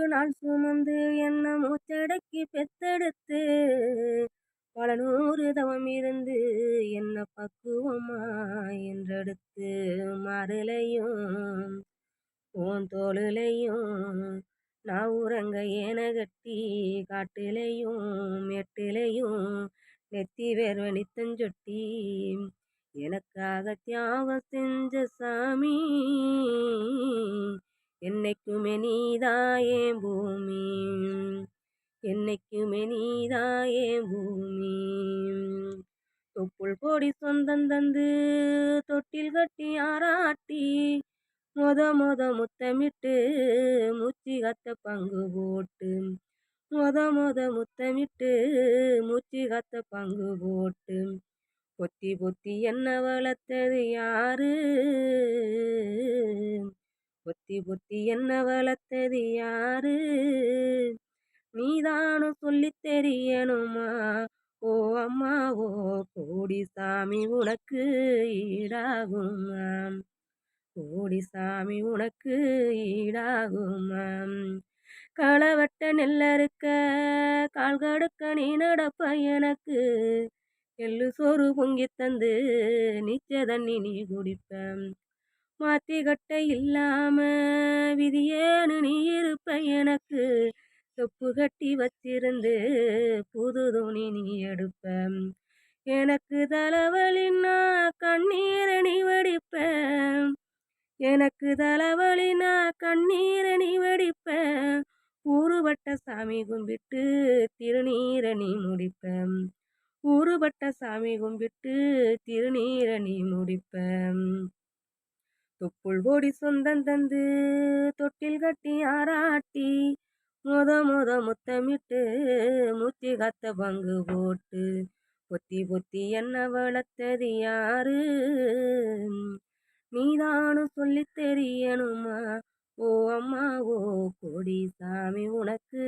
நாள் சுமந்து என்ன மூச்சடக்கி பெத்தெடுத்து பல நூறு தவம் இருந்து என்ன பக்குவமா என்றெடுத்து மாறுலையும் உன் தோளுலையும் நான் உறங்க ஏன கட்டி காட்டுலையும் மெட்டிலையும் நெத்தி வேர்வ நித்தஞ்சொட்டி எனக்காக தியாகம் செஞ்ச சாமி என்னைக்குமே நீதாயே பூமி என்னைக்குமே நீதாயே பூமி தொப்புள் கொடி சொந்தம் தந்து தொட்டில் கட்டி ஆராட்டி மொத முத்தமிட்டு மூச்சு கத்த பங்கு போட்டு மொத முத்தமிட்டு மூச்சு கத்த பங்கு போட்டு பொத்தி பொத்தி என்ன வளர்த்தது யாரு பொத்தி பொத்தி என்ன வளர்த்தது யாரு நீதானும் சொல்லி தெரியணுமா ஓ அம்மா ஓ கோடி சாமி உனக்கு ஈடாகுமாம் கோடி சாமி உனக்கு ஈடாகுமாம் களவட்ட நெல்லறுக்க கால் கடுக்க நீ நடப்ப எனக்கு எள்ளு சோறு பொங்கி தந்து நீச்ச தண்ணி நீ குடிப்ப மாத்தி கட்ட இல்லாம விதியேன்னு நீ இருப்ப எனக்கு தொப்பு கட்டி வச்சிருந்து புது துணி நீ எடுப்ப எனக்கு தலைவலின்னா கண்ணீரை நீ வடிப்ப எனக்கு தலைவலினா கண்ணீரை நீ வடிப்ப ஊறுபட்ட சாமி கும்பிட்டு திருநீரை நீ முடிப்ப ஊறுபட்ட சாமி கும்பிட்டு திருநீரை நீ முடிப்ப தொப்புள் கொடி சொந்தம் தந்து தொட்டில் கட்டி ஆராட்டி மொத முத்தமிட்டு மூச்சு காத்த பங்கு போட்டு பொத்தி பொத்தி என்ன வளர்த்தது யாரு நீதானும் சொல்லி தெரியணுமா ஓ அம்மா ஓ கோடி சாமி உனக்கு